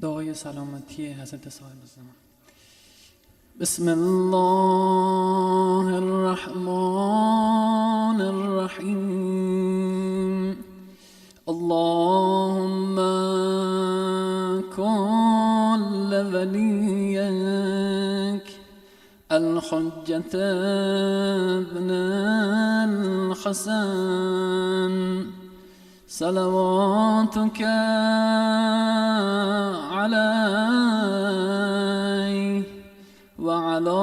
دعای سلامتی حضرت صاحب الزمان. بسم الله الرحمن الرحیم. اللهم كل وليك الحجة ابن الحسن صلواتك عليه وعلى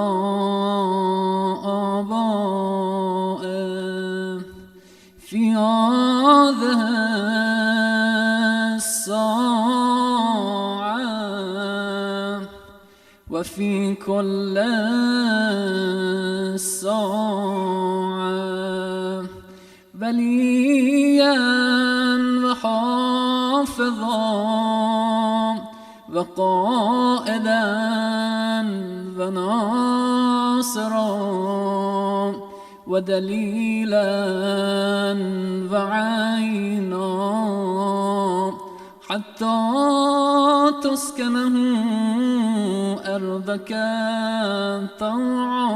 آبائه في هذه الساعة وفي كل ساعة وليا وحافظا وقائدا وناصرا ودليلا وعينا حتى تسكنه أرضك طوعا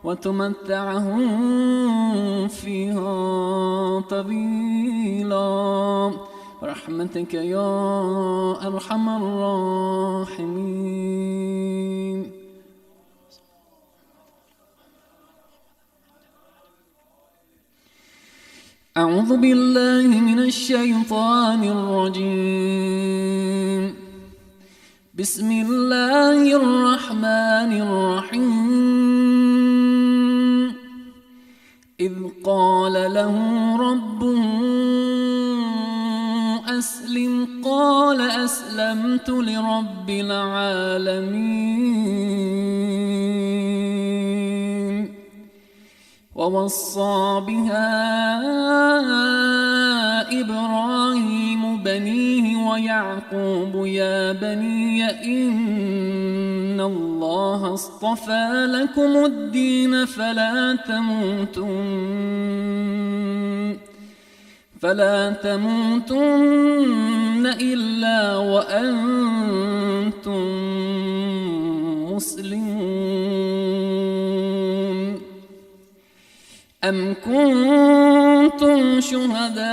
وتمتعه فيها طويلا برحمتك يا أرحم الراحمين. أعوذ بالله من الشيطان الرجيم. بسم الله الرحمن الرحيم. إذ قال له ربه أسلم قال أسلمت لرب العالمين. ووصى بها إبراهيم بنيه ويعقوب يا بني إن الله اصطفى لكم الدين فلا تموتن إلا وأنتم مسلمون. أم كنتم شهداء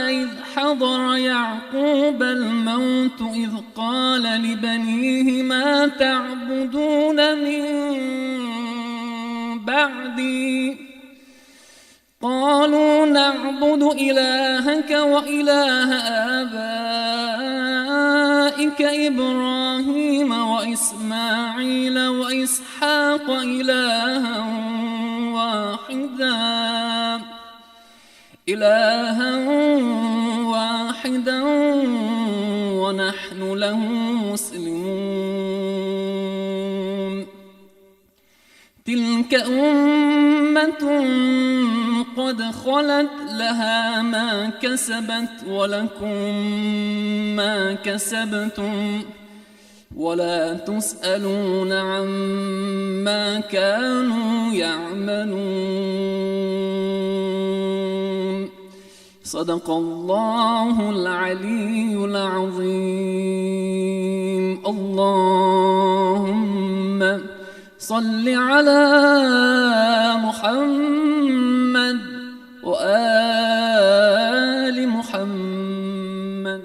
إذ حضر يعقوب الموت إذ قال لبنيه ما تعبدون من بعدي قالوا نعبد إلهك وإله آبائك إبراهيم وإسماعيل وإسحاق إلها واحدا ونحن له مسلمون. تلك أمة قد خلت لها ما كسبت ولكم ما كسبتم ولا تسألون عما كانوا يعملون. صدق الله العلي العظيم. اللهم صل على محمد وآل محمد.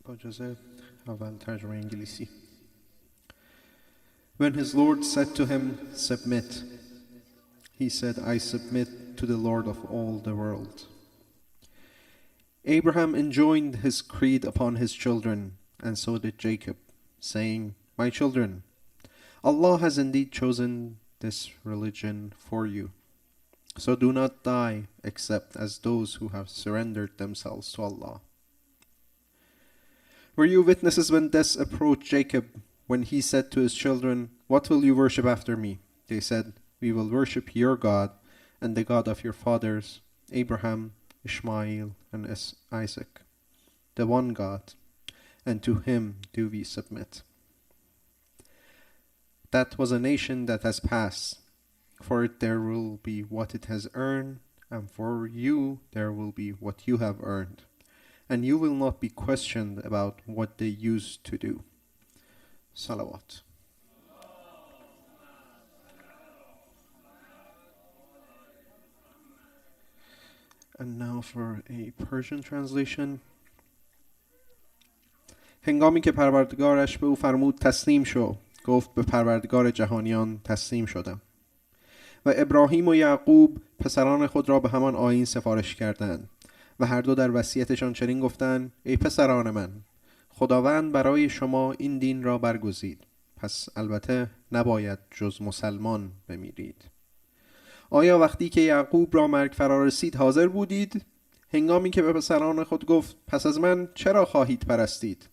با اجازه اول ترجمه انگلیسی. When his Lord said to him, submit, he said, I submit to the Lord of all the world. Abraham enjoined his creed upon his children, and so did Jacob, saying, My children, Allah has indeed chosen this religion for you. So do not die except as those who have surrendered themselves to Allah. Were you witnesses when death approached Jacob, When he said to his children, "What will you worship after me?" they said, "We will worship your God and the God of your fathers, Abraham, Ishmael, and Isaac, the one God, and to him do we submit." That was a nation that has passed. For it there will be what it has earned, and for you there will be what you have earned. And you will not be questioned about what they used to do. Salawat. And now for a Persian translation. هنگامی که پروردگارش به او فرمود تسلیم شو، گفت به پروردگار جهانیان تسلیم شدم. و ابراهیم و یعقوب پسران خود را به همان آیین سفارش کردند و هر دو در وصیتشان چنین گفتند: ای پسران من، خداوند برای شما این دین را برگزید، پس البته نباید جز مسلمان بمیرید. آیا وقتی که یعقوب را مرگ فرا رسید حاضر بودید؟ هنگامی که به پسران خود گفت: پس از من چرا خواهید پرستید؟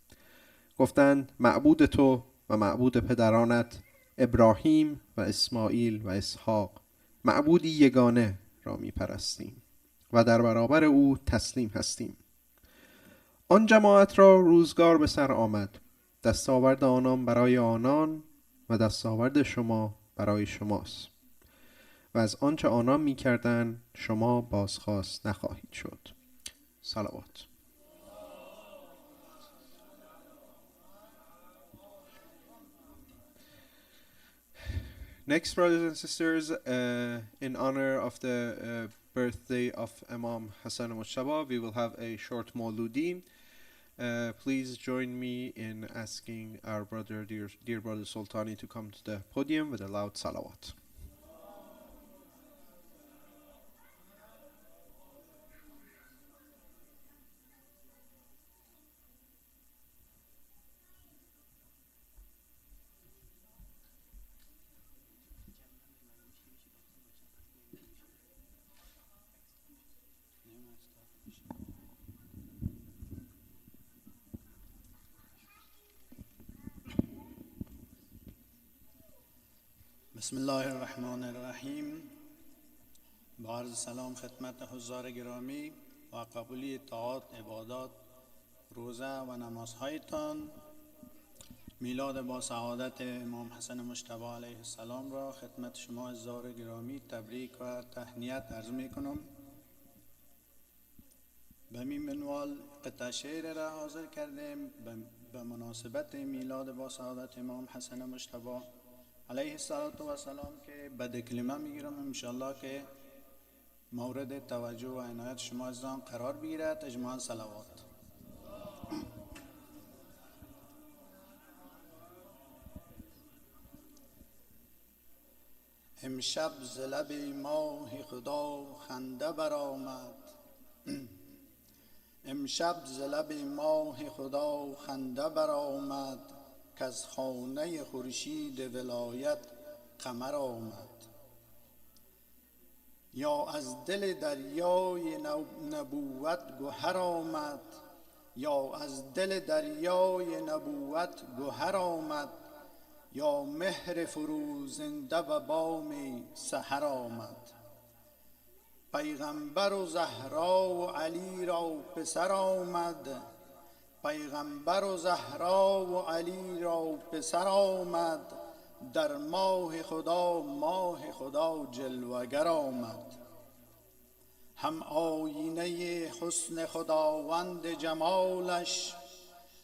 گفتند: معبود تو و معبود پدرانت ابراهیم و اسماعیل و اسحاق، معبودی یگانه را می پرستیم و در برابر او تسلیم هستیم. آن جماعت را روزگار به سر آمد، دستاورد آنان برای آنان و دستاورد شما برای شماست و از آنچه آنان می کردن شما بازخواست نخواهید شد. صلوات. Next, brothers and sisters, in honor of the birthday of Imam Hassan Mujtaba, we will have a short Mauludi. Please join me in asking our brother, dear brother Sultani, to come to the podium with a loud salawat. بسم الله الرحمن الرحیم. با عرض سلام خدمت حضار گرامی و قبولی طاعات، عبادات، روزه و نمازهایتان. میلاد با سعادت امام حسن مجتبی علیه السلام را خدمت شما حضار گرامی تبریک و تهنیت عرض می کنم. به می منوال قطع شعر را حاضر کردیم به مناسبت میلاد با سعادت امام حسن مجتبی علیه السلام که بد کلمه میگیرم انشالله که مورد توجه و عنایت شما عزیزان قرار بگیرد. اجماعاً صلوات. امشب ز لب ماه خدا خنده برآمد، امشب ز لب ماه خدا خنده برآمد، کز خانه خورشید ولایت قمر آمد. یا از دل دریای نبوت گهر آمد، یا از دل دریای نبوت گهر آمد، یا مهر فروزنده و بام سحر آمد. پیغمبر و زهرا و علی را پسر آمد، پیغمبر و زهرا و علی را پسر آمد، در ماه خدا جلوگر آمد. هم آینه حسن خداوند جمالش،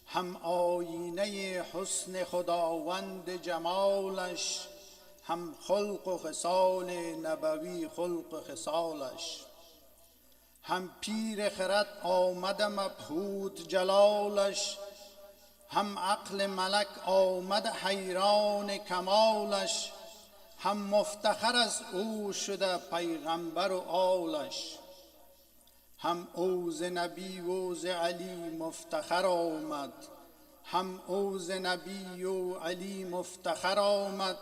هم آینه حسن خداوند جمالش، هم خلق و خصال نبوی خلق و خصالش. هم پیر خرد آمد مبهوت جلالش، هم عقل ملک آمد حیران کمالش، هم مفتخر از او شده پیغمبر و آلش. هم اوز نبی و اوز علی مفتخر آمد، هم اوز نبی و علی مفتخر آمد.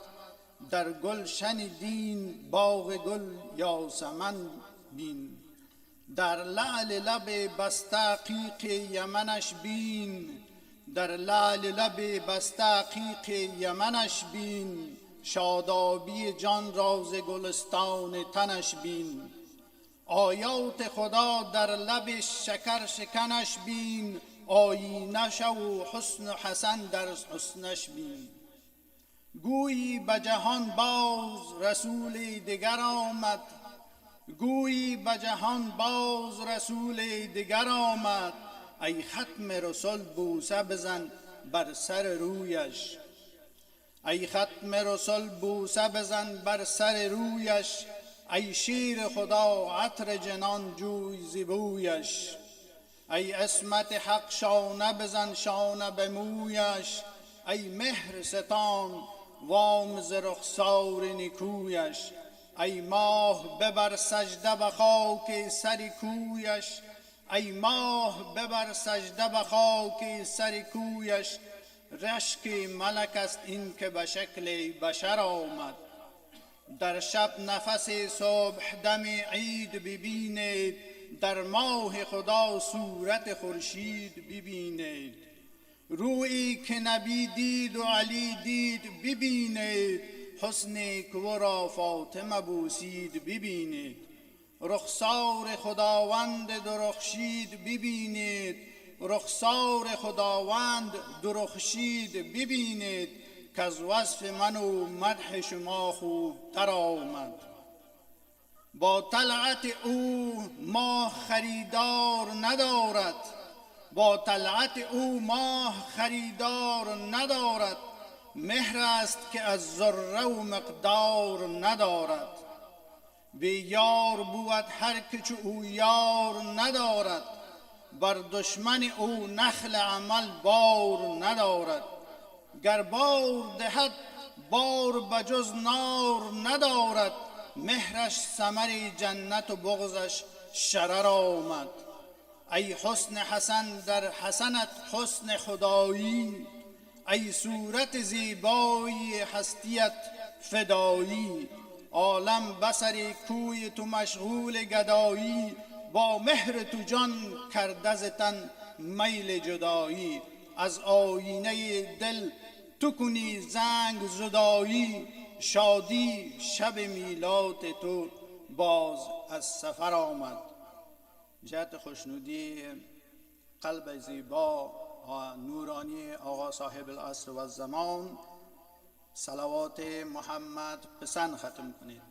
در گلشن دین باغ گل یاسمن بین، در لعل لب بسته قیق یمنش بین، در لعل لب بسته عقیق یمنش بین، شادابی جان راز گلستان تنش بین. آیات خدا در لب شکر شکنش بین، آیینش و حسن و حسن در حسنش بین. گویی به جهان باز رسول دیگر آمد، گویی به جهان باز رسول دیگر آمد. ای ختم رسول بوسه بزن بر سر رویش، ای ختم رسول بوسه بزن بر سر رویش. ای شیر خدا عطر جنان جوی زبویش، ای عصمت حق شانه بزن شانه به مویش. ای مهر ستان وام ز رخسار نیکویش، ای ماه ببر سجده به خاک سر کویش. ای ماه ببر سجده به خاک سر کویش. رشک ملک است این که به شکل بشر آمد، در شب نفس صبح دم عید ببینید، در ماه خدا صورت خورشید ببینید. رویی که نبی دید و علی دید ببینید، حسنی که ورا فاطمه بوسید ببینید. رخسار خداوند درخشید ببینید، رخسار خداوند درخشید ببینید. که از وصف من و مدح شما خوب تر آمد. با طلعت او ماه خریدار ندارد، با طلعت او ماه خریدار ندارد. مهر است که از ذره و مقدار ندارد. بی یار بود هر که چو او یار ندارد، بر دشمن او نخل عمل بار ندارد. گر بار دهد بار بجز نار ندارد، مهرش ثمر جنت و بغضش شرر آمد. ای حسن حسن در حسنت حسن خدایی، ای صورت زیبایی هستیت فدایی. عالم بسری کوی تو مشغول گدایی، با مهر تو جان کرده ز تن میل جدایی. از آینه دل تو کنی زنگ زدایی، شادی شب میلاد تو باز از سفر آمد. جهت خوشنودی قلب زیبا و نورانی آقا صاحب العصر و الزمان، صلوات محمد پسند ختم کنید.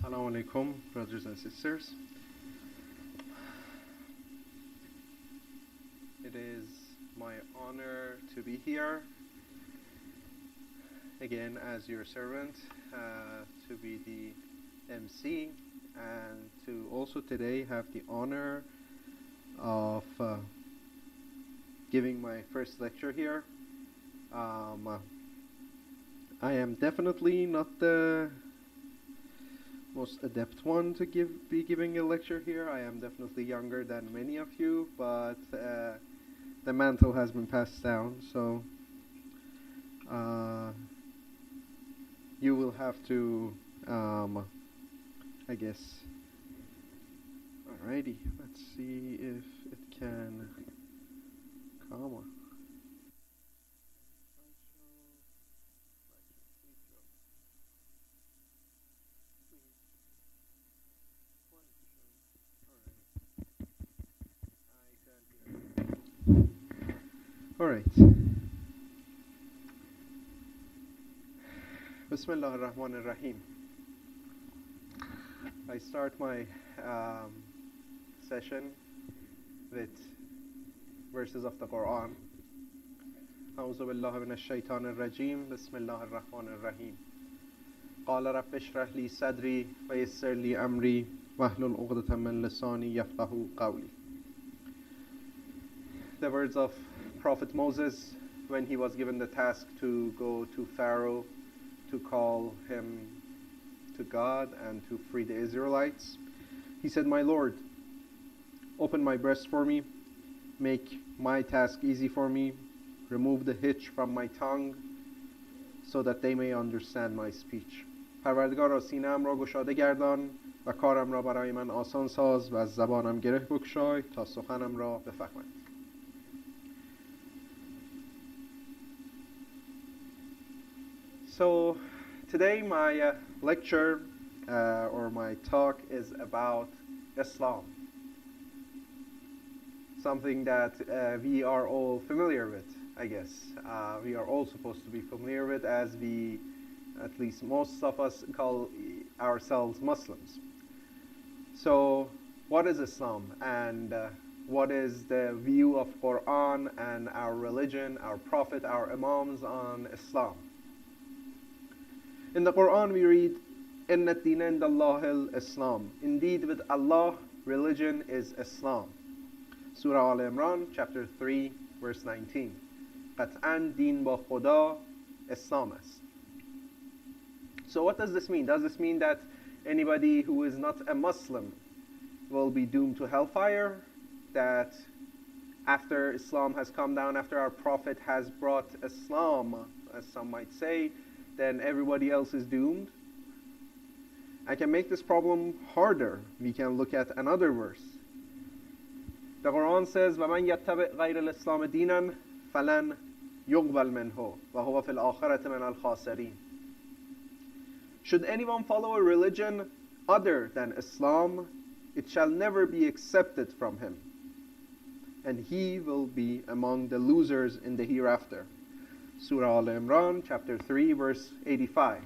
Assalamu alaikum, brothers and sisters. It is my honor to be here again as your servant, to be the MC, and to also today have the honor of giving my first lecture here. I am definitely not the most adept one to be giving a lecture here. I am definitely younger than many of you, but the mantle has been passed down, so you will have to, I guess. Alrighty, let's see if it can come on. All right. Bismillah ar-Rahman ar-Rahim. I start my session with verses of the Quran. أعوذ بالله من الشيطان الرجيم بسم الله الرحمن الرحيم قال رب اشرح لي صدري ويسر لي أمري واحلل عقدة من لساني يفقهوا قولي. The words of Prophet Moses when he was given the task to go to Pharaoh to call him to God and to free the Israelites. He said, "My Lord, open my breast for me, make my task easy for me, remove the hitch from my tongue so that they may understand my speech." پروردگارا سینه‌ام را گشاده گردان و کارم را برای من آسان ساز و از زبانم گره بگشای تا سخنم را بفهمند. So today my lecture or my talk is about Islam. Something that we are all familiar with, I guess. We are all supposed to be familiar with, as we, at least most of us, call ourselves Muslims. So what is Islam, and what is the view of Quran and our religion, our Prophet, our Imams on Islam? In the Quran we read, إِنَّ الدِّينَ عِنْدَ اللَّهِ الْإِسْلَامِ. Indeed, with Allah, religion is Islam. Surah Al-Imran, chapter 3, verse 19. قَطْعًا دِین با خدا Islam است. So what does this mean? Does this mean that anybody who is not a Muslim will be doomed to hellfire? That after Islam has come down, after our Prophet has brought Islam, as some might say, then everybody else is doomed? I can make this problem harder. We can look at another verse. The Quran says, وَمَنْ يَتَّبِعْ غَيْرَ الْإِسْلَامِ دِينًا فَلَنْ يُقْبَلْ مِنْهُ وَهُوَ فِي الْآخِرَةِ مِنَ الْخَاسِرِينَ. Should anyone follow a religion other than Islam, it shall never be accepted from him, and he will be among the losers in the hereafter. Surah Al-Imran, chapter 3, verse 85.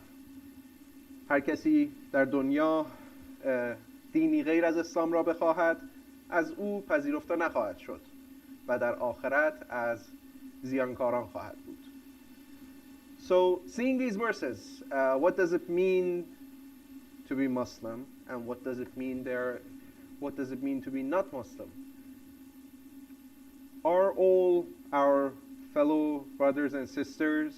هر کسی در دنیا دینی غیر از اسلام را بخواهد، از او پذیرفته نخواهد شد و در آخرت از زیانکاران خواهد بود. So, seeing these verses, what does it mean to be Muslim, and what does it mean to be not Muslim? Are all our fellow brothers and sisters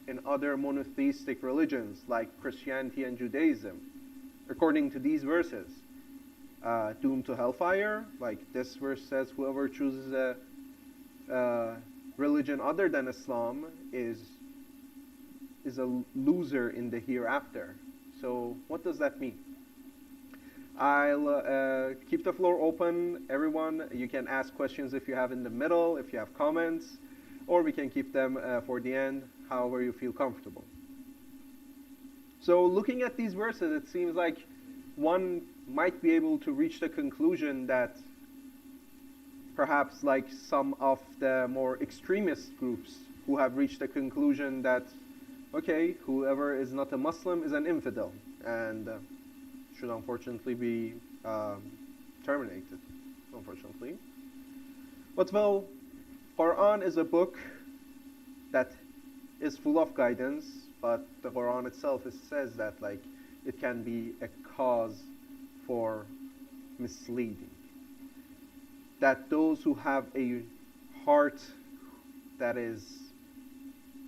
in other monotheistic religions like Christianity and Judaism, according to these verses, doomed to hellfire? Like this verse says, whoever chooses a religion other than Islam is a loser in the hereafter. So what does that mean? I'll keep the floor open. Everyone, you can ask questions if you have in the middle, if you have comments, or we can keep them for the end, however you feel comfortable. So looking at these verses, it seems like one might be able to reach the conclusion that perhaps like some of the more extremist groups who have reached the conclusion that, okay, whoever is not a Muslim is an infidel, and should unfortunately be terminated, unfortunately. But well, Quran is a book that is full of guidance, but the Quran itself says that like it can be a cause for misleading. That those who have a heart that is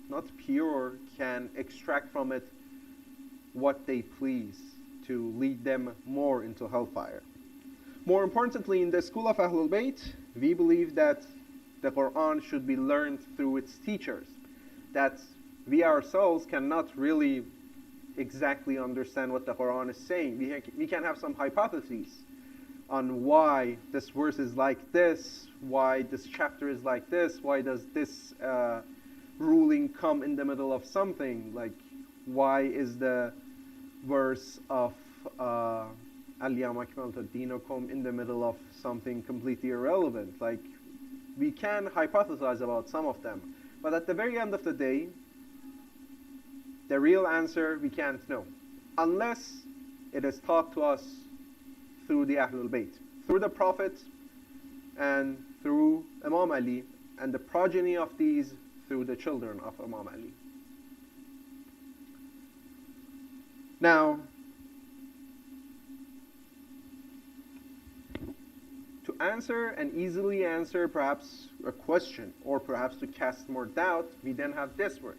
not pure can extract from it what they please to lead them more into hellfire. More importantly, in the school of Ahlul Bayt, we believe that the Quran should be learned through its teachers, that we ourselves cannot really exactly understand what the Quran is saying. We can have some hypotheses on why this verse is like this, why this chapter is like this, why does this ruling come in the middle of something, like why is the verse of Al-Yawma Akmaltu Dinakum in the middle of something completely irrelevant. Like we can hypothesize about some of them. But at the very end of the day, the real answer we can't know. Unless it is taught to us through the Ahlul Bayt, through the Prophet and through Imam Ali, and the progeny of these through the children of Imam Ali. Now, to answer and easily answer perhaps a question, or perhaps to cast more doubt, we then have this verse.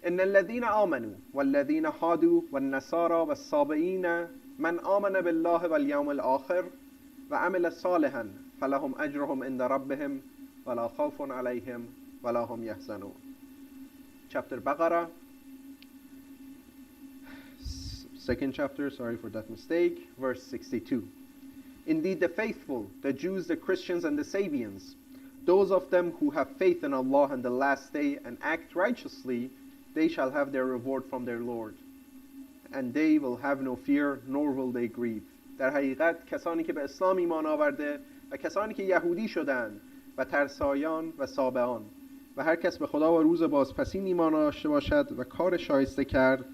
إن الذين آمنوا والذين هادوا والنصارى والصابئين من آمن بالله واليوم الآخر وعمل صالحا فلهم أجرهم عند ربهم ولا خوف عليهم ولا هم يحزنون. Chapter Baqarah, second chapter, sorry for that mistake, verse 62. Indeed, the faithful, the Jews, the Christians, and the Sabians, those of them who have faith in Allah and the last day and act righteously, they shall have their reward from their Lord. And they will have no fear, nor will they grieve. در حقیقت کسانی که به اسلام ایمان آورده و کسانی که یهودی شدند و ترسایان و سابعان و هر کس به خدا و روز بازپسین ایمان داشته باشد و کار شایسته کرد،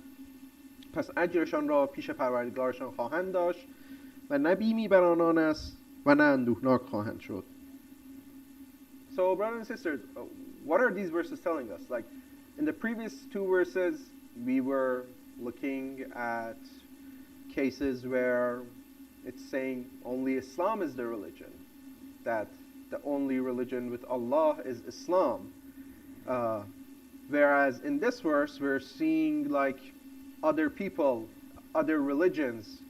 پس اجرشان را پیش پروردگارشان خواهند داشت و نه بیمی بر آنان است و نه اندوهناک خواهند شد. So brothers and sisters, what are these verses telling us? Like in the previous two verses, we were looking at cases where it's saying only Islam is the religion, that the only religion with Allah is Islam. Whereas in this verse, we're seeing like other people, other religions,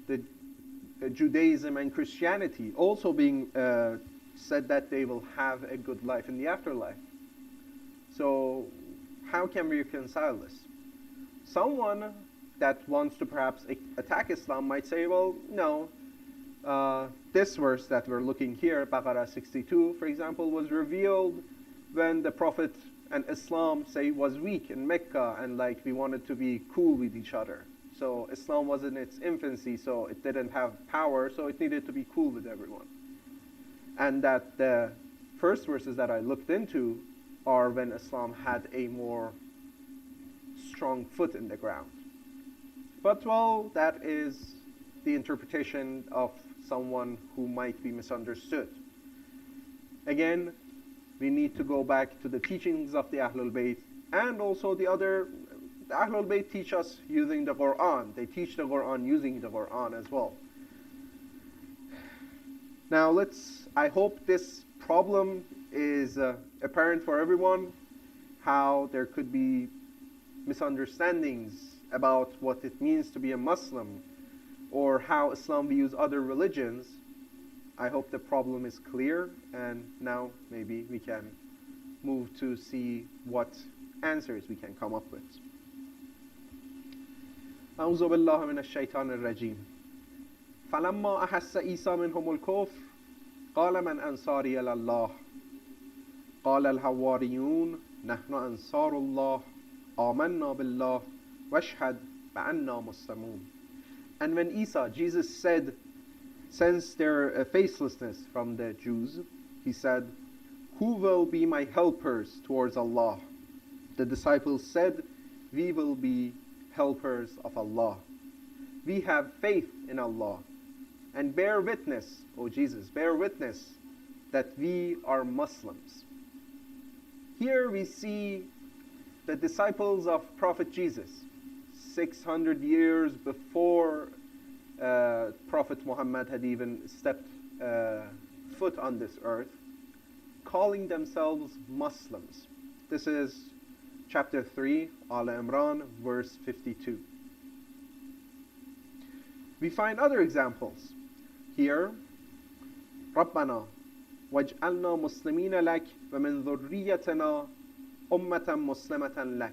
the Judaism and Christianity also being said that they will have a good life in the afterlife. So how can we reconcile this? Someone that wants to perhaps attack Islam might say, well, no, this verse that we're looking here, Baqarah 62, for example, was revealed when the Prophet and Islam, say, was weak in Mecca, and like we wanted to be cool with each other. So Islam was in its infancy, so it didn't have power, so it needed to be cool with everyone. And that the first verses that I looked into are when Islam had a more strong foot in the ground. But well, that is the interpretation of someone who might be misunderstood. Again, we need to go back to the teachings of the Ahlul Bayt, and also the Ahlul Bayt teach us using the Quran. They teach the Quran using the Quran as well. Now I hope this problem is apparent for everyone, how there could be misunderstandings about what it means to be a Muslim, or how Islam views other religions. I hope the problem is clear, and now maybe we can move to see what answers we can come up with. أعوذ بالله من الشيطان الرجيم. فلما أحس عيسى منهم الكفر قال من أنصاري إلى الله قال الحواريون نحن أنصار الله آمنا بالله واشهد بأننا مسلمون. And when Jesus said, since their faithlessness from the Jews, he said, who will be my helpers towards Allah? The disciples said, we will be helpers of Allah. We have faith in Allah. And bear witness, O Jesus, bear witness that we are Muslims. Here we see the disciples of Prophet Jesus, 600 years before Prophet Muhammad had even stepped foot on this earth, calling themselves Muslims. This is chapter 3, Al Imran, verse 52. We find other examples. Here, رَبَّنَا وَاجْعَلْنَا مُسْلِمِينَ لَكَ وَمِنْ ذُرِّيَّتِنَا أُمَّةً مُسْلِمَةً لَكَ.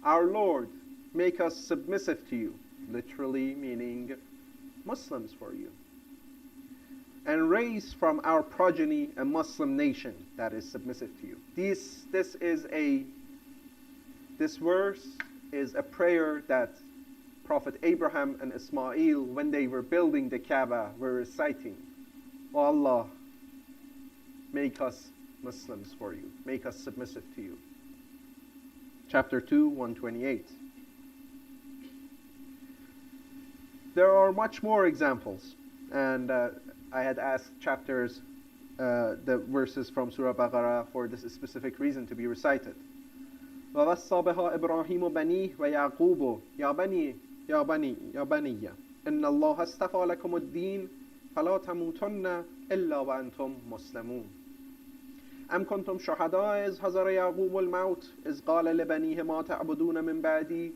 Our Lord, make us submissive to you, literally meaning Muslims for you. And raise from our progeny a Muslim nation that is submissive to you. This verse is a prayer that Prophet Abraham and Ismail, when they were building the Kaaba, were reciting. O Allah, make us Muslims for you, make us submissive to you. Chapter 2, 128. There are much more examples, and I had asked the verses from Surah Baqarah for this specific reason to be recited. وَوَصَّى بِهَا إِبْرَاهِيمُ بَنِيهِ وَيَعْقُوبُ يَا بَنِي يَا بَنِي يَا بَنِيَّ إِنَّ اللَّهَ اصْطَفَى لَكُمُ الدِّينَ فَلَا تَمُوتُنَّ إِلَّا وَأَنْتُمْ مُسْلِمُونَ أَمْ كُنْتُمْ شُهَدَاءَ إِذْ حَضَرَ يَعْقُوبُ الْمَوْتُ إِذْ قَالَ لِبَنِيهِ مَا تَعْبُدُونَ مِنْ بَعْدِي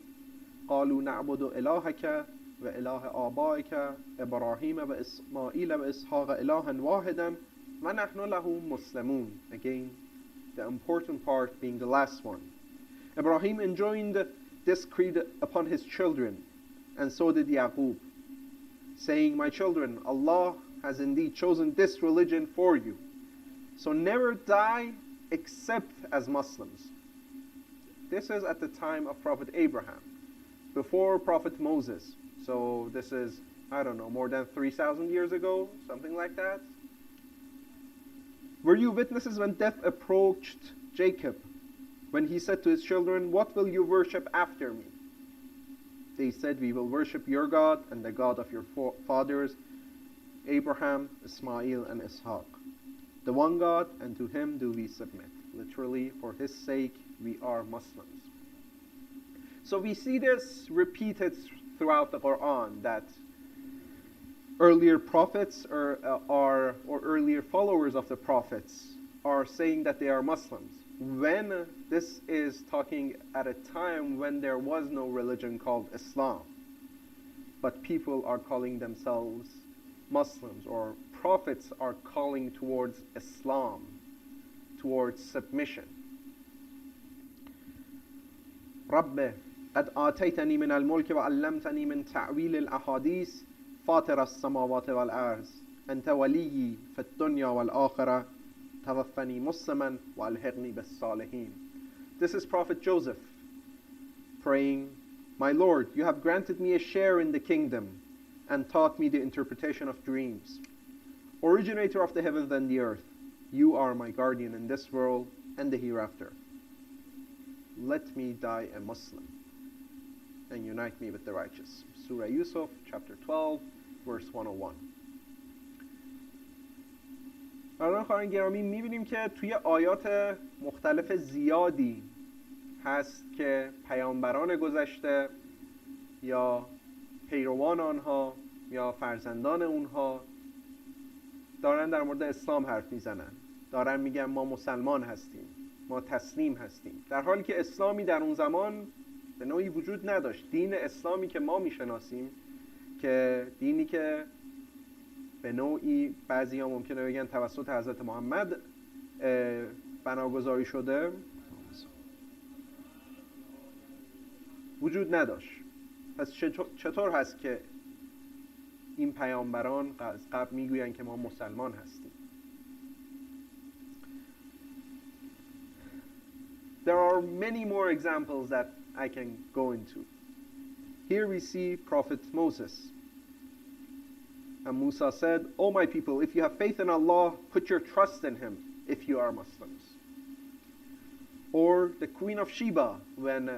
قَالُوا نَعْبُدُ إِلَٰهَكَ وَإِلَٰهَ آبَائِكَ إِبْرَاهِيمَ وَإِسْمَاعِيلَ وَإِسْحَاقَ إِلَٰهًا وَاحِدًا وَنَحْنُ لَهُ مُسْلِمُونَ. Again, the important part being the last one. Ibrahim enjoined this creed upon his children, and so did Yaqub, saying, my children, Allah has indeed chosen this religion for you. So never die except as Muslims. This is at the time of Prophet Abraham, before Prophet Moses. So this is, I don't know, more than 3,000 years ago, something like that. Were you witnesses when death approached Jacob, when he said to his children, what will you worship after me? They said, we will worship your God and the God of your fathers, Abraham, Ismail, and Ishaq. The one God, and to him do we submit. Literally, for his sake, we are Muslims. So we see this repeated throughout the Quran, that earlier prophets or earlier followers of the prophets are saying that they are Muslims, when this is talking at a time when there was no religion called Islam, but people are calling themselves Muslims, or prophets are calling towards Islam, towards submission. رَبِّ قَدْ آتَيْتَنِي مِنَ الْمُلْكِ وَعَلَّمْتَنِي مِنْ تَعْوِيلِ الْأَحَادِيثِ فاطر السماوات والأرض أنت وليي في الدنيا والآخرة توفني مسلما وألحقني بالصالحين. This is Prophet Joseph praying, my Lord, you have granted me a share in the kingdom and taught me the interpretation of dreams. Originator of the heavens and the earth, you are my guardian in this world and the hereafter. Let me die a Muslim and unite me with the righteous. Surah Yusuf, chapter 12, verse 101. برادران خواهران گرامی، می‌بینیم که توی آیات مختلف زیادی هست که پیامبران گذشته یا پیروان آنها یا فرزندان اونها دارن در مورد اسلام حرف میزنن، دارن میگن ما مسلمان هستیم، ما تسلیم هستیم، در حالی که اسلامی در اون زمان به نوعی وجود نداشت. دین اسلامی که ما میشناسیم، که دینی که به نوعی بعضی ها ممکنه بگن توسط حضرت محمد بناگذاری شده، وجود نداشت. پس چطور هست که این پیامبران از قبل میگوین که ما مسلمان هستیم؟ There are many more examples that I can go into. Here we see Prophet Moses. And Musa said, O my people, if you have faith in Allah, put your trust in him if you are Muslims. Or the Queen of Sheba, when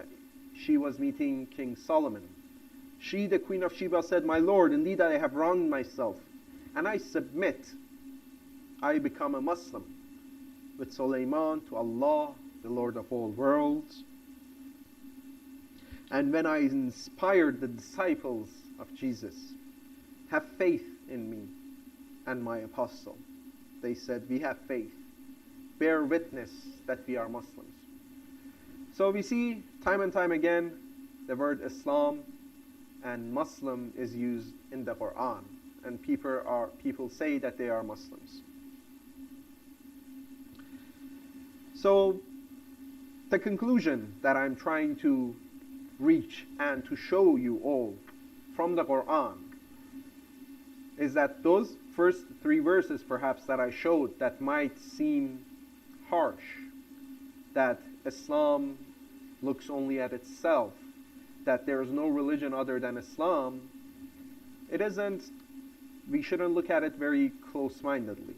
she was meeting King Solomon. She, the Queen of Sheba, said, my Lord, indeed I have wronged myself, and I submit, I become a Muslim, with Sulaiman to Allah, the Lord of all worlds. And when I inspired the disciples of Jesus, have faith in me and my apostle, they said, we have faith, bear witness that we are Muslims. So we see time and time again the word Islam and Muslim is used in the Quran, and people say that they are Muslims. So the conclusion that I'm trying to reach and to show you all from the Quran is that those first 3 verses perhaps that I showed that might seem harsh, that Islam looks only at itself, that there is no religion other than Islam, it isn't, we shouldn't look at it very close-mindedly.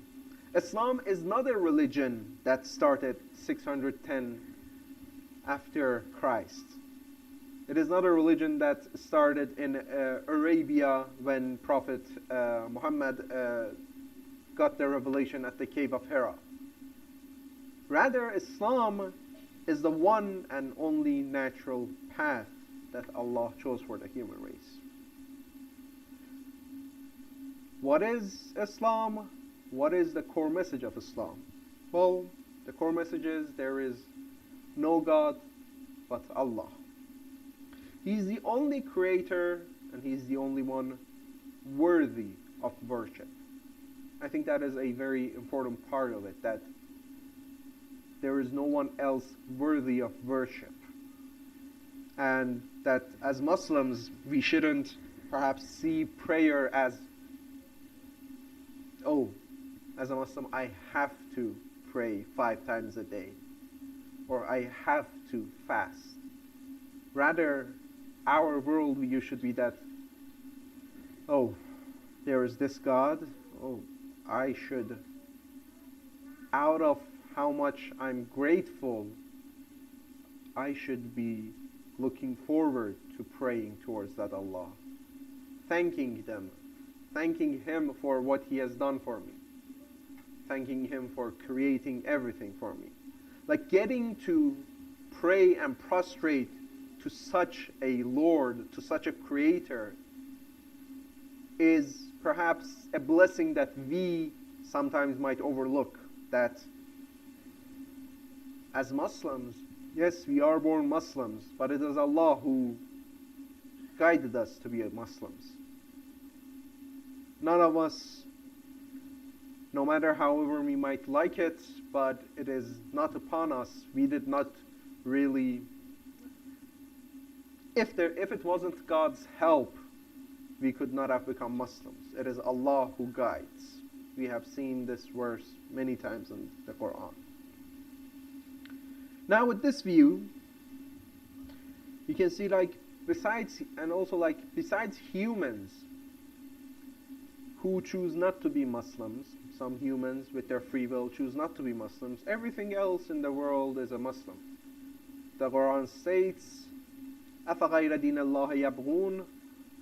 Islam is not a religion that started 610 after Christ. It is not a religion that started in Arabia when Prophet Muhammad got the revelation at the cave of Hira. Rather, Islam is the one and only natural path that Allah chose for the human race. What is Islam? What is the core message of Islam? Well, the core message is there is no God but Allah. He's the only creator and He's the only one worthy of worship. I think that is a very important part of it, that there is no one else worthy of worship. And that as Muslims, we shouldn't perhaps see prayer as, oh, as a Muslim, I have to pray 5 times a day, or I have to fast. Rather, our worldview should be that, oh, there is this God, oh, I should, out of how much I'm grateful, I should be looking forward to praying towards that Allah, thanking Him for what He has done for me, thanking Him for creating everything for me. Like getting to pray and prostrate to such a Lord, to such a Creator, is perhaps a blessing that we sometimes might overlook. That as Muslims, yes, we are born Muslims, but it is Allah who guided us to be Muslims. None of us, no matter however we might like it, but it is not upon us. We did not really, if it wasn't God's help, we could not have become Muslims. It is Allah who guides. We have seen this verse many times in the Quran. Now with this view, you can see besides humans who choose not to be Muslims, some humans with their free will choose not to be Muslims, everything else in the world is a Muslim. The Quran states, أَفَغَيْرَ دِينَ اللَّهِ يَبْغُونَ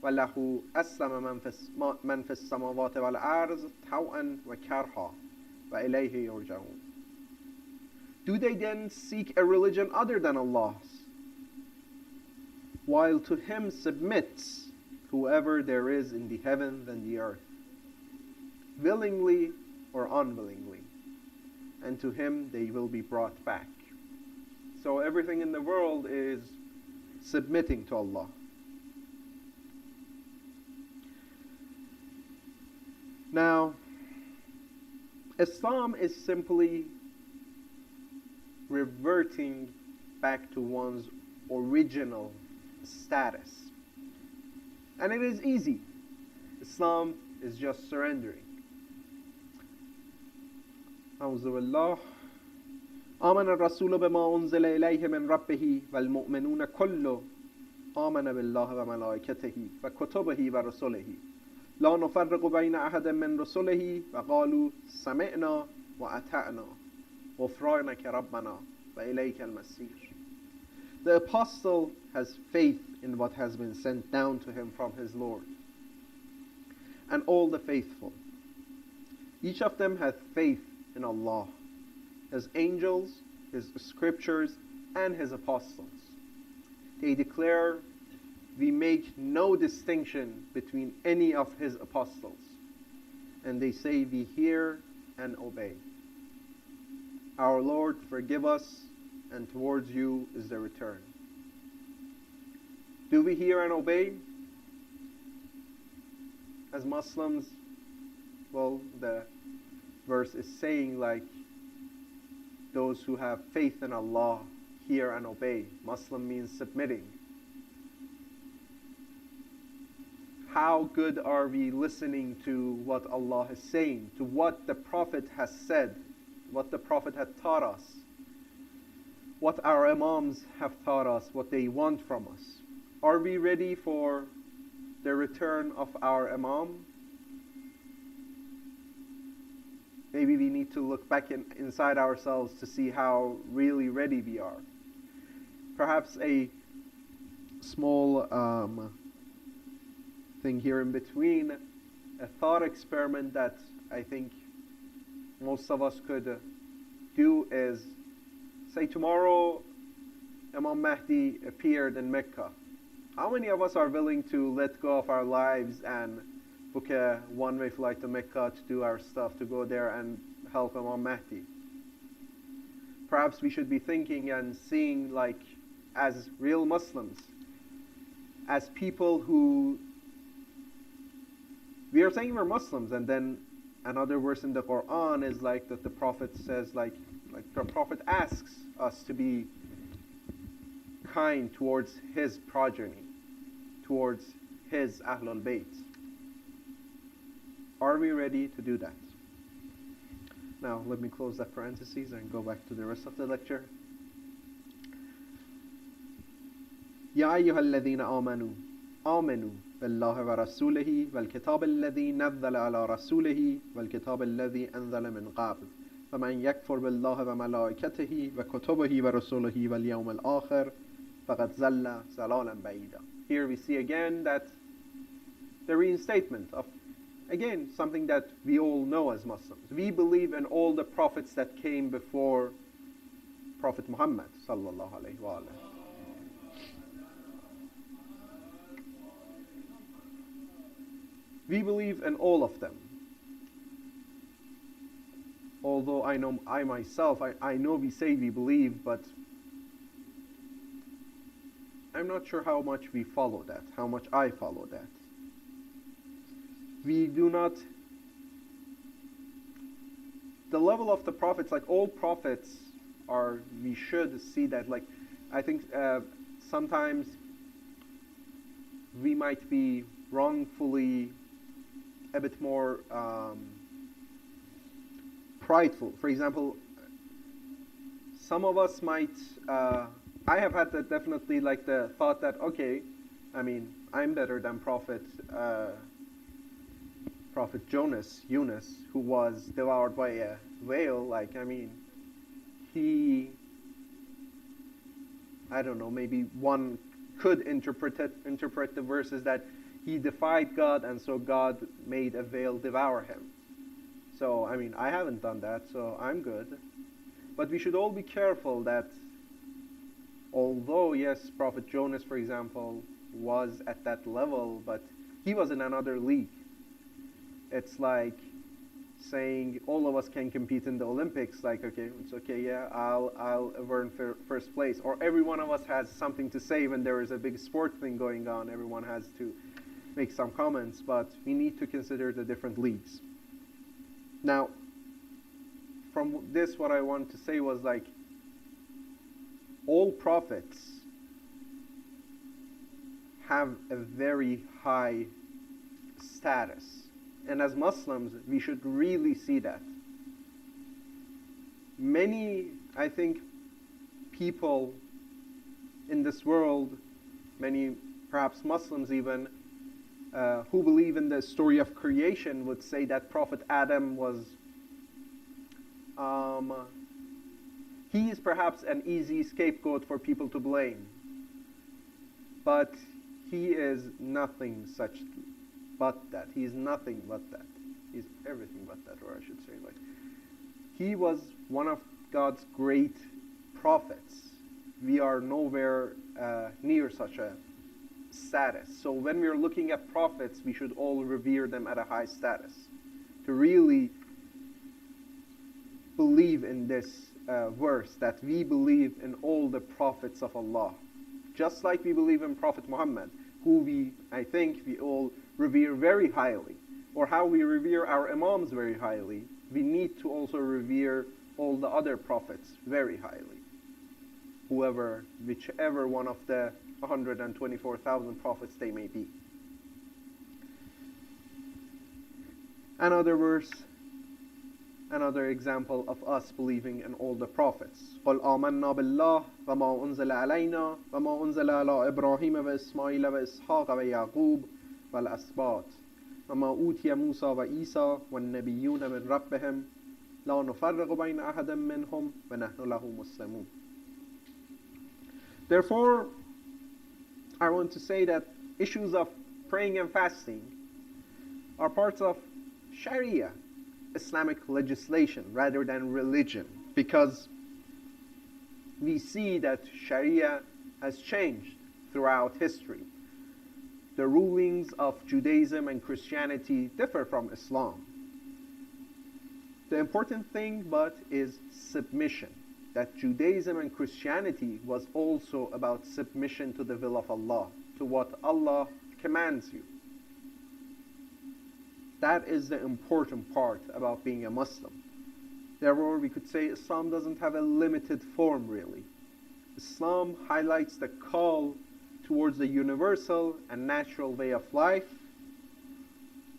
وَلَهُ أَسْلَمَ مَنْ فِي السَّمَاوَاتِ وَالْأَرْضِ طَوْعًا وَكَرْهًا وَإِلَيْهِ يُرْجَعُونَ. Do they then seek a religion other than Allah's, while to Him submits whoever there is in the heavens and the earth, willingly or unwillingly, and to Him they will be brought back. So everything in the world is submitting to Allah. Now, Islam is simply reverting back to one's original status. And it is easy. Islam is just surrendering. أعوذ بالله. آمن الرسول بما أنزل إليه من ربه والمؤمنون كل آمن بالله وملائكته وكتبه ورسله لا نفرق بين أحد من رسله وقالوا سمعنا وأطعنا غفرانك ربنا وإليك المصير. The apostle has faith in what has been sent down to him from his Lord, and all the faithful, each of them hath faith in Allah, His angels, His scriptures, and His apostles. They declare, we make no distinction between any of His apostles, and they say, we hear and obey. Our Lord, forgive us, and towards you is the return. Do we hear and obey? As Muslims, well, the verse is saying those who have faith in Allah hear and obey. Muslim means submitting. How good are we listening to what Allah is saying, to what the Prophet has said, what the Prophet had taught us, what our Imams have taught us, what they want from us? Are we ready for the return of our Imam? maybe we need to look back inside ourselves to see how really ready we are. Perhaps a small thing here in between, a thought experiment that I think most of us could do is, say tomorrow Imam Mahdi appeared in Mecca. How many of us are willing to let go of our lives and book a one-way flight to Mecca to do our stuff, to go there and help Imam Mahdi? Perhaps we should be thinking and seeing, like, as real Muslims, as people who, we are saying we're Muslims, and then another verse in the Quran is like that the Prophet says, like the Prophet asks us to be kind towards his progeny, towards his Ahlul Bayt. Are we ready to do that? Now, let me close that parenthesis and go back to the rest of the lecture. يا أيها الذين آمنوا بالله ورسوله والكتاب الذي نزل على رسوله والكتاب الذي أنزل من قبل فمن يكفر بالله وملائكته وكتبه ورسوله واليوم الآخر فقد ضل ضلالا بعيدا. Here we see again that the reinstatement of, again, something that we all know as Muslims. We believe in all the prophets that came before Prophet Muhammad sallallahu alaihi wasallam. We believe in all of them. Although I know I myself, I know we say we believe, but I'm not sure how much we follow that, how much I follow that. We do not, the level of the prophets, like all prophets are, we should see that, like, I think sometimes we might be wrongfully a bit more prideful. For example, some of us might, I have had that definitely, like the thought that, okay, I mean, I'm better than Prophet Yunus, who was devoured by a whale. Like, I mean, I don't know, maybe one could interpret the verses that he defied God, and so God made a whale devour him. So, I mean, I haven't done that, so I'm good. But we should all be careful that, although, yes, Prophet Jonas, for example, was at that level, but he was in another league. It's like saying all of us can compete in the Olympics. Like, okay, it's okay, yeah, I'll earn first place. Or every one of us has something to say when there is a big sport thing going on. Everyone has to make some comments, but we need to consider the different leagues. Now, from this, what I want to say was, like, all prophets have a very high status. And as Muslims, we should really see that. Many, I think, people in this world, many perhaps Muslims even, who believe in the story of creation would say that Prophet Adam was, he is perhaps an easy scapegoat for people to blame. But he is nothing such but that. He is nothing but that. He's everything but that, or I should say, like, he was one of God's great prophets. We are nowhere near such a status. So when we are looking at prophets, we should all revere them at a high status. To really believe in this verse, that we believe in all the prophets of Allah. Just like we believe in Prophet Muhammad, who I think we all revere very highly. Or how we revere our Imams very highly, we need to also revere all the other prophets very highly. Whichever one of the 124,000 prophets they may be. Another verse, another example of us believing in all the prophets. قُلْ آمَنَّا بِاللَّهِ وَمَا أُنزِلَ عَلَيْنَا وَمَا أُنزِلَ عَلَىٰ إِبْرَاهِيمَ وَإِسْمَاعِيلَ وَإِسْحَاقَ وَيَعْقُوبَ وَالْأَسْبَاطِ وَمَا أُوتِيَ مُوسَى وَعِيسَى وَالنَّبِيُّونَ مِنْ رَبِّهِمْ لا نفرق بين أحد منهم ونحن له مسلمون. Therefore, I want to say that issues of praying and fasting are parts of Sharia, Islamic legislation, rather than religion, because we see that Sharia has changed throughout history. The rulings of Judaism and Christianity differ from Islam. The important thing, but, is submission. That Judaism and Christianity was also about submission to the will of Allah, to what Allah commands you. That is the important part about being a Muslim. Therefore, we could say Islam doesn't have a limited form, really. Islam highlights the call towards the universal and natural way of life,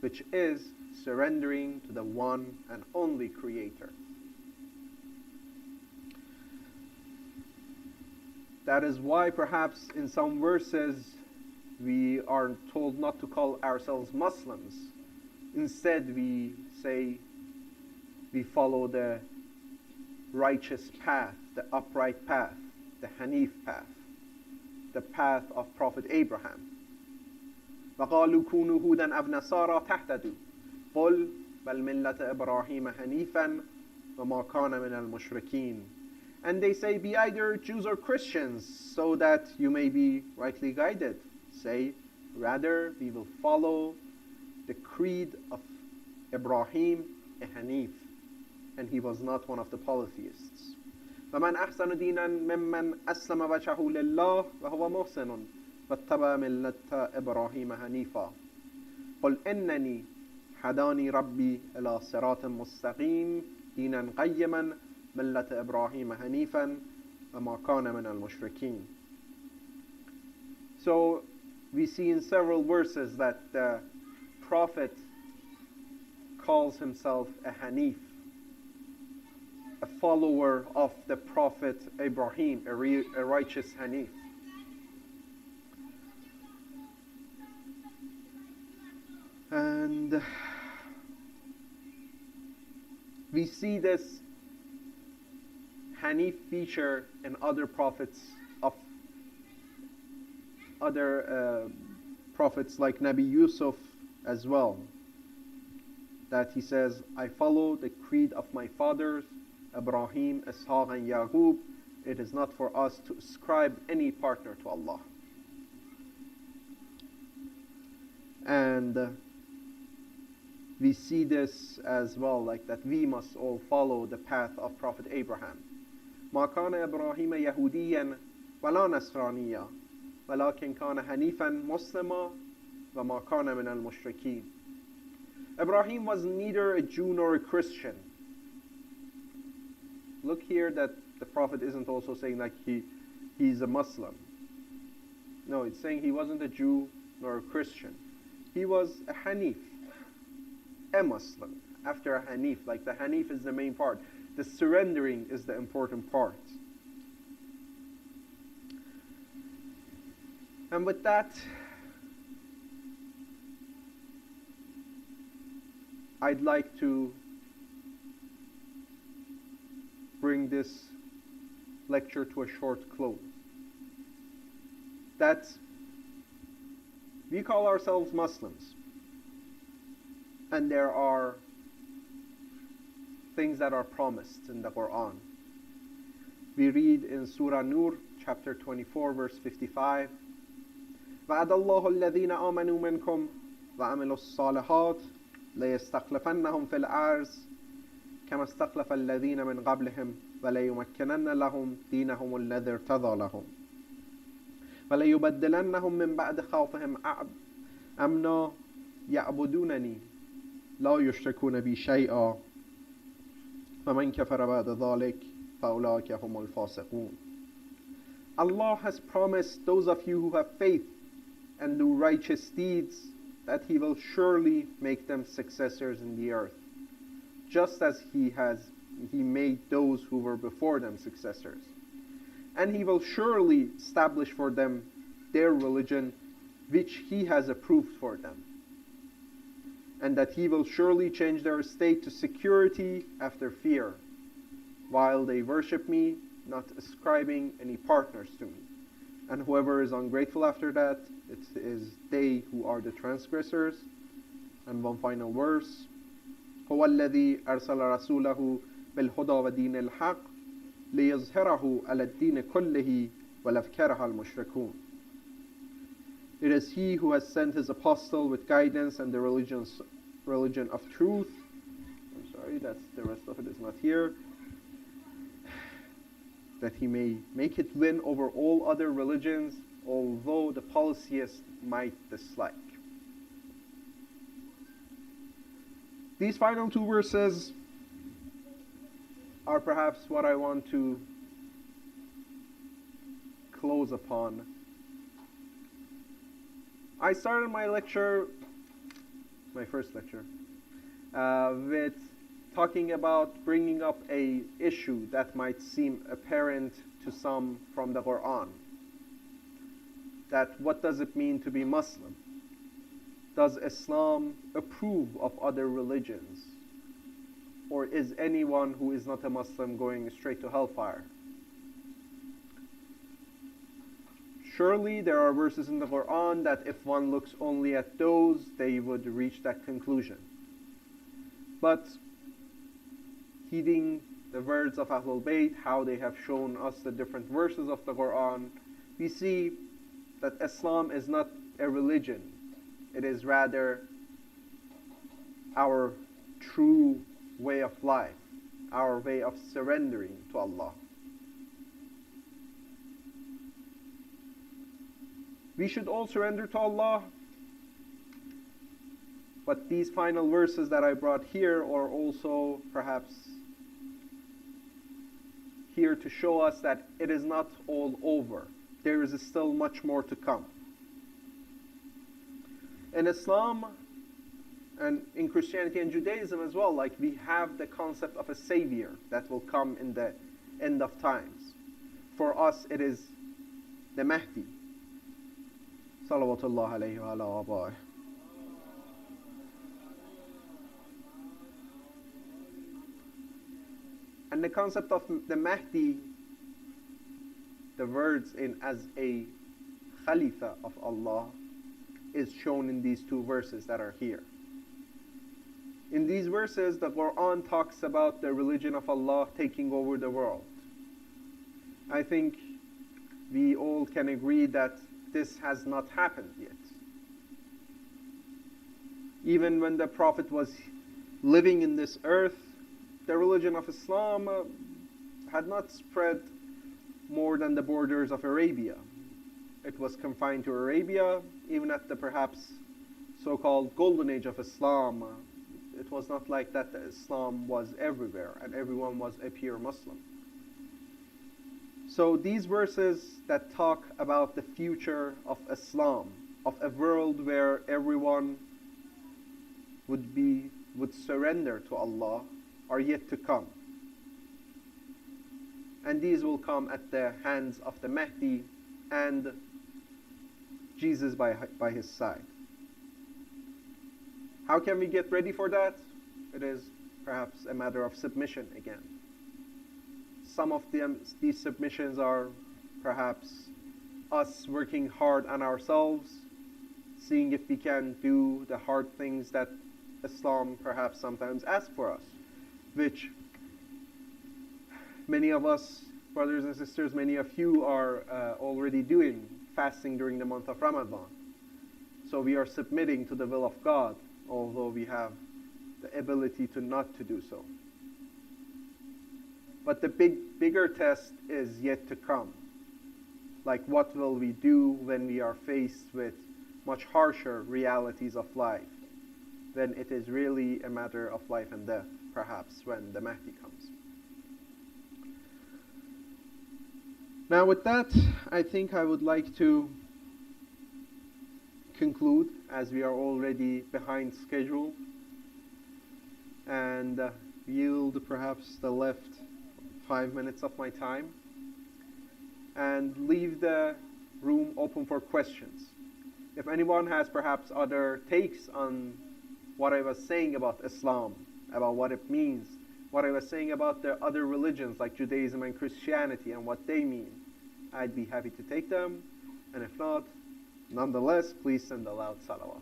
which is surrendering to the one and only Creator. That is why perhaps in some verses we are told not to call ourselves Muslims. Instead, we say we follow the righteous path, the upright path, the Hanif path, the path of Prophet Abraham. وَقَالُوا كُونُوا هُودًا أَوْ نَصَارَىٰ تَهْتَدُوا قُلْ بَلْ مِلَّةَ إِبْرَاهِيمَ حَنِيفًا وَمَا كَانَ مِنَ الْمُشْرِكِينَ. And they say, be either Jews or Christians, so that you may be rightly guided. Say, rather, we will follow the creed of Ibrahim, a Hanif, and he was not one of the polytheists. فَمَنْ أَحْسَنُ دِينًا مِمَّنْ أَسْلَمَ وَجْهَهُ لِلَّهِ وَهُوَ مُحْسِنٌ وَاتَّبَعَ مِلَّةَ إِبْرَاهِيمَ حَنِيفًا قُلْ إِنَّنِي هَدَانِي رَبِّي إِلَى صِرَاطٍ مُسْتَقِيمٍ دِينًا قَيِّمًا مِلَّةَ إِبْرَاهِيمَ حَنِيفًا وَمَا كَانَ مِنَ الْمُشْرِكِينَ. So we see in several verses that the Prophet calls himself a Hanif, a follower of the Prophet Ibrahim, a righteous Hanif. And we see this Hanif feature in other prophets of other prophets like Nabi Yusuf as well, that he says, I follow the creed of my fathers, Ibrahim, Ishaq and Yaqub. It is not for us to ascribe any partner to Allah. And we see this as well, like that we must all follow the path of Prophet Abraham. ما كان إبراهيم يهوديا ولا نصرانيا ولكن كان حنيفا مسلما وما كان من المشركين. Ibrahim was neither a Jew nor a Christian. Look here that the Prophet isn't also saying like he's a Muslim. No, it's saying he wasn't a Jew nor a Christian. He was a Hanif, a Muslim. After a Hanif, like the Hanif is the main part. The surrendering is the important part. And with that, I'd like to bring this lecture to a short close. That we call ourselves Muslims, and there are things that are promised in the Quran. We read in Surah Nur, chapter 24, verse 55, وَعَدَ اللَّهُ الَّذِينَ آمَنُوا مِنْكُمْ وَعَمِلُوا الصَّالِحَاتِ لَيَسْتَخْلِفَنَّهُمْ فِي الْأَرْضِ كَمَا اسْتَخْلَفَ الَّذِينَ مِنْ قَبْلِهِمْ وَلَيُمَكِّنَنَّ لَهُمْ دِينَهُمُ الَّذِي ارْتَضَىٰ لَهُمْ وَلَيُبَدِّلَنَّهُمْ مِنْ بَعْدِ خَوْفِهِمْ أَمْنًا يَعْبُدُونَنِي لَا يُشْرِكُونَ بِي شَيْئًا وَمَنْ كَفَرَ بَعْدَ ذَلِكَ فَأُولَٰئِكَ هُمُ الْفَاسِقُونَ. Allah has promised those of you who have faith and do righteous deeds that He will surely make them successors in the earth, just as He made those who were before them successors. And He will surely establish for them their religion which He has approved for them. and that he will surely change their state to security after fear, while they worship me, not ascribing any partners to me. And whoever is ungrateful after that, it is they who are the transgressors. And one final verse, هو الذي أرسل رسوله بالهدى ودين الحق ليظهره على الدين كله ولو كره المشركون. It is he who has sent his apostle with guidance and the religion of truth. I'm sorry, the rest of it is not here. That he may make it win over all other religions, although the polytheists might dislike. These final two verses are perhaps what I want to close upon. I started my lecture, my first lecture, with talking about bringing up a issue that might seem apparent to some from the Quran. That what does it mean to be Muslim? Does Islam approve of other religions? Or is anyone who is not a Muslim going straight to hellfire? Surely there are verses in the Quran that if one looks only at those, they would reach that conclusion. But heeding the words of Ahlul Bayt, how they have shown us the different verses of the Quran, we see that Islam is not a religion. It is rather our true way of life, our way of surrendering to Allah. We should all surrender to Allah, but these final verses that I brought here are also perhaps here to show us that it is not all over. There is still much more to come. In Islam and in Christianity and Judaism as well, like we have the concept of a savior that will come in the end of times. For us, it is the Mahdi. Salawatullah alayhi wa ala abaih. And the concept of the Mahdi, the words in as a Khalifa of Allah, is shown in these two verses that are here. In these verses, the Quran talks about the religion of Allah taking over the world. I think we all can agree that this has not happened yet. Even when the Prophet was living in this earth, the religion of Islam had not spread more than the borders of Arabia. It was confined to Arabia, even at the perhaps so-called golden age of Islam. It was not like that Islam was everywhere and everyone was a pure Muslim. So these verses that talk about the future of Islam, of a world where everyone would surrender to Allah, are yet to come. And these will come at the hands of the Mahdi and Jesus by his side. How can we get ready for that? It is perhaps a matter of submission again. Some of these submissions are perhaps us working hard on ourselves, seeing if we can do the hard things that Islam perhaps sometimes asks for us, which many of us, brothers and sisters, many of you are already doing, fasting during the month of Ramadan. So we are submitting to the will of God, although we have the ability to not to do so. But the bigger test is yet to come. Like, what will we do when we are faced with much harsher realities of life? Then it is really a matter of life and death, perhaps, when the Mahdi comes. Now with that, I think I would like to conclude, as we are already behind schedule, and yield perhaps the left 5 minutes of my time, and leave the room open for questions. If anyone has perhaps other takes on what I was saying about Islam, about what it means, what I was saying about the other religions like Judaism and Christianity and what they mean, I'd be happy to take them. And if not, nonetheless, please send a loud salawat.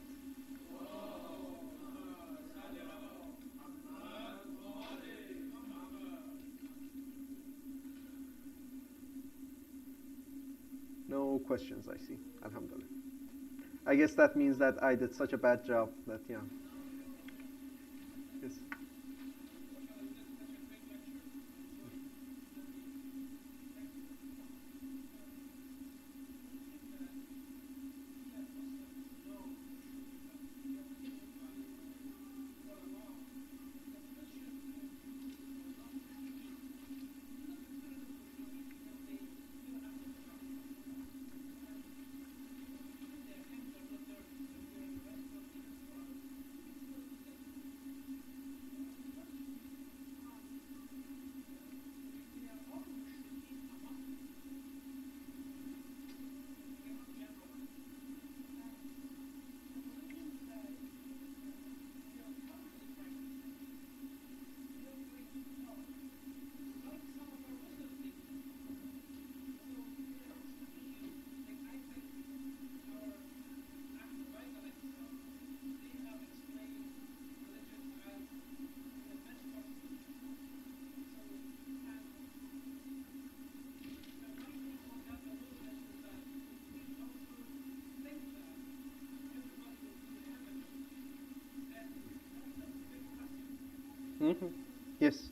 No questions, I see. Alhamdulillah. I guess that means that I did such a bad job that, yeah. Yes. Mm-hmm. Yes.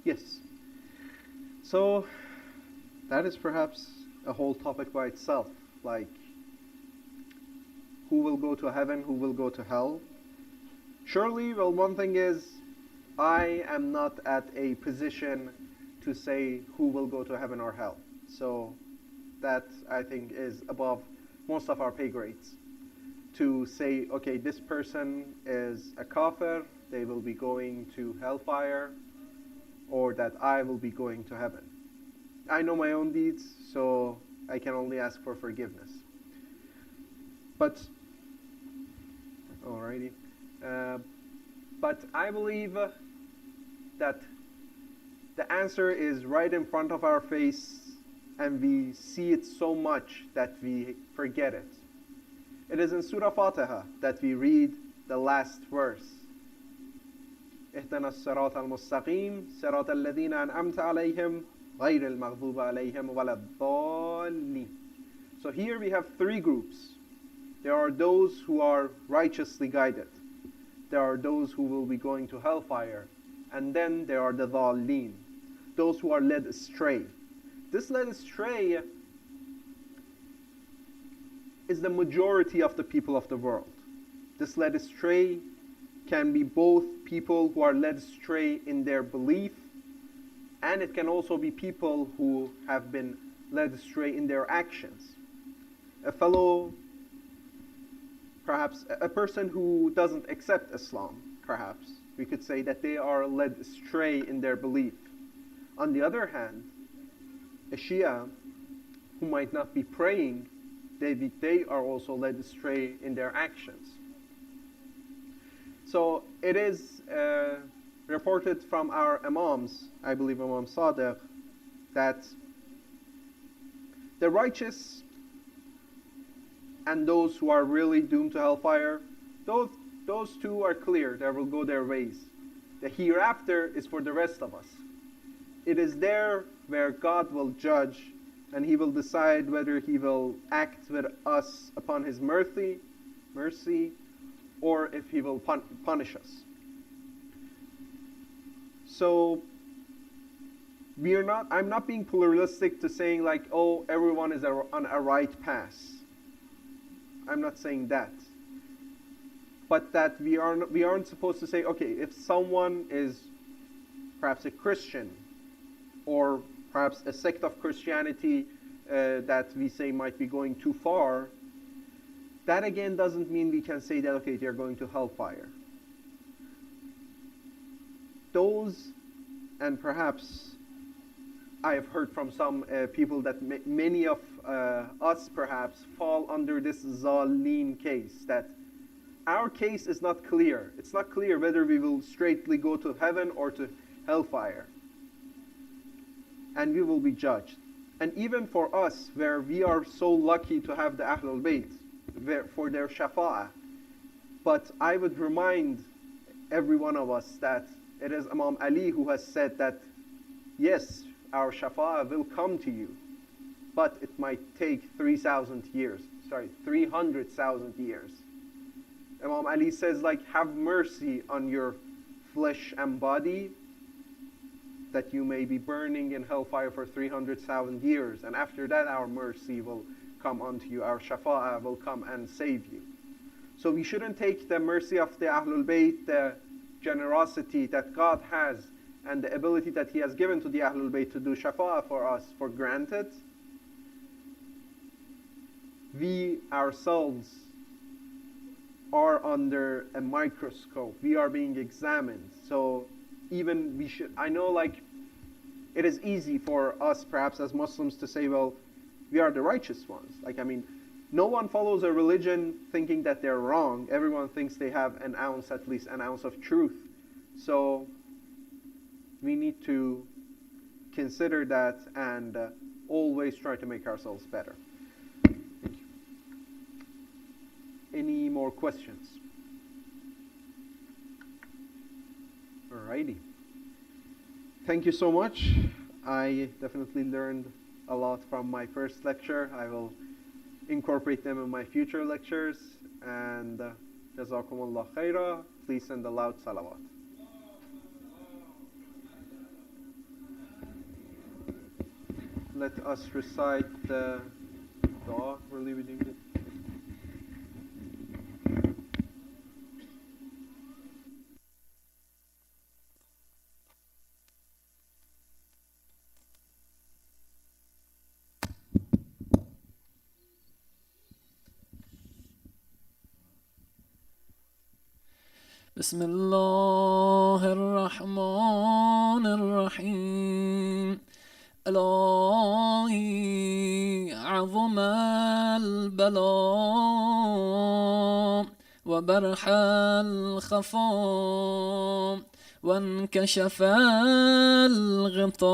Yes. So that is perhaps a whole topic by itself. Like, who will go to heaven, who will go to hell? Surely, well, one thing is, I am not at a position to say who will go to heaven or hell. So that, I think, is above most of our pay grades. To say, okay, this person is a kafir, they will be going to hellfire, or that I will be going to heaven. I know my own deeds, so I can only ask for forgiveness. But, alrighty. But I believe that the answer is right in front of our face, and we see it so much that we forget it. It is in Surah Fatiha that we read the last verse. اهدنا الصراط المستقيم صراط الذين أنعمت عليهم غير المغضوب عليهم ولا الضالين. So here we have three groups. There are those who are righteously guided. There are those who will be going to hellfire. And then there are the dhalleen, those who are led astray. This led astray is the majority of the people of the world. This led astray can be both people who are led astray in their belief, and it can also be people who have been led astray in their actions. A fellow, perhaps a person who doesn't accept Islam, perhaps, we could say that they are led astray in their belief. On the other hand, a Shia who might not be praying, they are also led astray in their actions. So it is reported from our Imams, I believe Imam Sadiq, that the righteous and those who are really doomed to hellfire, those two are clear, they will go their ways. The hereafter is for the rest of us. It is there where God will judge, and He will decide whether He will act with us upon His mercy, or if He will punish us. So I'm not being pluralistic to saying like, oh, everyone is on a right path. I'm not saying that. But that we aren't supposed to say, okay, if someone is perhaps a Christian, or perhaps a sect of Christianity that we say might be going too far, that again doesn't mean we can say that, okay, they're going to hellfire. Those, and perhaps I have heard from some people that many of us perhaps fall under this Zaleen case, that our case is not clear. It's not clear whether we will straightly go to heaven or to hellfire. And we will be judged. And even for us, where we are so lucky to have the Ahlul Bayt, for their shafa'ah. But I would remind every one of us that it is Imam Ali who has said that, yes, our shafa'ah will come to you, but it might take 300,000 years. Imam Ali says, like, have mercy on your flesh and body, that you may be burning in hellfire for 300,000 years. And after that, our mercy will come unto you. Our shafa'ah will come and save you. So we shouldn't take the mercy of the Ahlul Bayt, the generosity that God has, and the ability that He has given to the Ahlul Bayt to do shafa'ah for us, for granted. We ourselves are under a microscope. We are being examined. So even we should, I know, like, it is easy for us perhaps as Muslims to say, well, we are the righteous ones. Like, I mean, no one follows a religion thinking that they're wrong. Everyone thinks they have an ounce, at least an ounce of truth. So we need to consider that and always try to make ourselves better. Thank you. Any more questions? Alrighty. Thank you so much. I definitely learned a lot from my first lecture. I will incorporate them in my future lectures. And Jazakumullah khaira. Please send a loud salawat. Let us recite the dua. Really, we doing it. بسم الله الرحمن الرحيم إلهي عظم البلاء وبرح الخفاء وانكشف الغطاء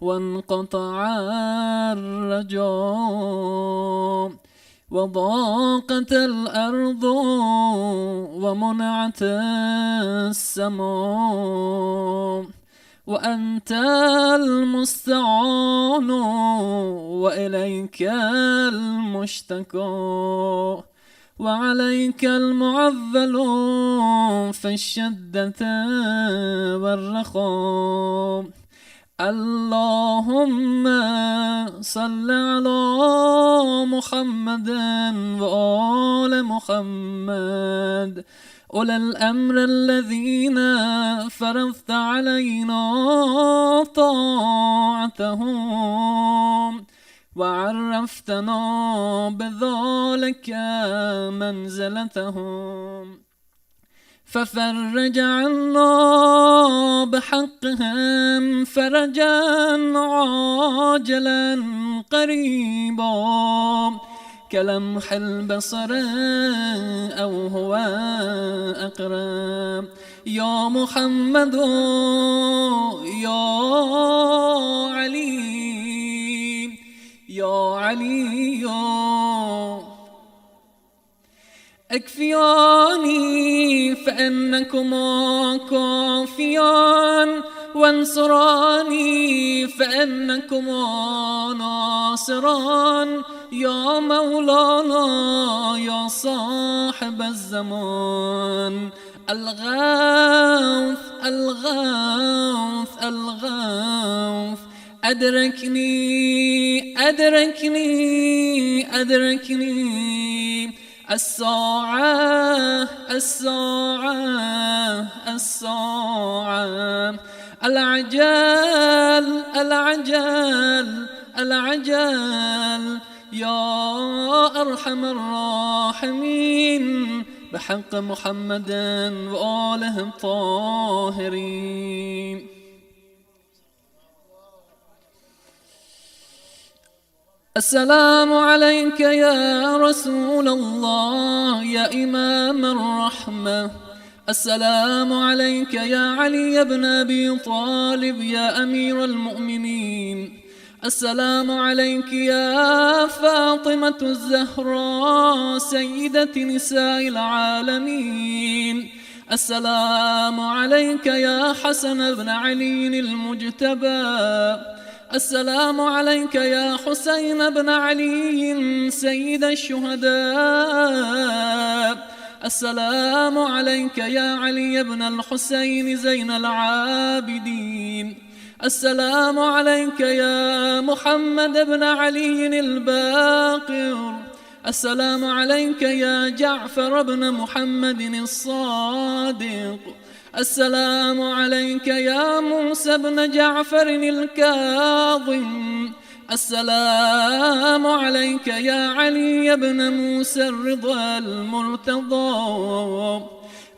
وانقطع الرجاء وضاقت الأرض ومنعت السماء وأنت المستعان وإليك المشتكى وعليك المعول في الشدة والرخاء اللهم صل على محمد وآل محمد أولي الأمر الذين فرضت علينا طاعتهم وعرفتنا بذلك منزلتهم ففرج عنا بحقهم فرجا عاجلا قريبا كلمح البصر أو هو أقرب يا محمد يا علي يا علي اكفياني فإنكما كافيان وانصراني فإنكما ناصران يا مولانا يا صاحب الزمان الغوث الغوث الغوث أدركني أدركني أدركني الساعة الساعة الساعة العجل العجل العجل يا أرحم الراحمين بحق محمد وآله الطاهرين. السلام عليك يا رسول الله يا إمام الرحمة. السلام عليك يا علي بن أبي طالب يا أمير المؤمنين. السلام عليك يا فاطمة الزهراء سيدة نساء العالمين. السلام عليك يا حسن بن علي المجتبى. السلام عليك يا حسين بن علي سيد الشهداء. السلام عليك يا علي بن الحسين زين العابدين. السلام عليك يا محمد بن علي الباقر. السلام عليك يا جعفر بن محمد الصادق. السلام عليك يا موسى بن جعفر الكاظم. السلام عليك يا علي بن موسى الرضا المرتضى.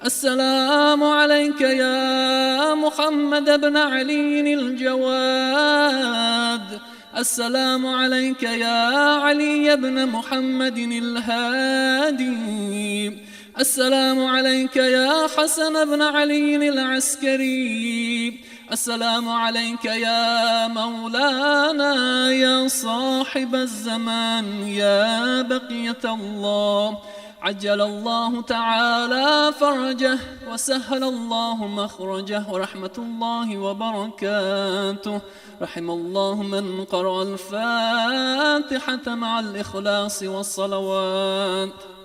السلام عليك يا محمد بن علي الجواد. السلام عليك يا علي بن محمد الهادي. السلام عليك يا حسن بن علي العسكري. السلام عليك يا مولانا يا صاحب الزمان يا بقية الله. عجل الله تعالى فرجه وسهل الله مخرجه ورحمة الله وبركاته. رحم الله من قرأ الفاتحة مع الإخلاص والصلوات.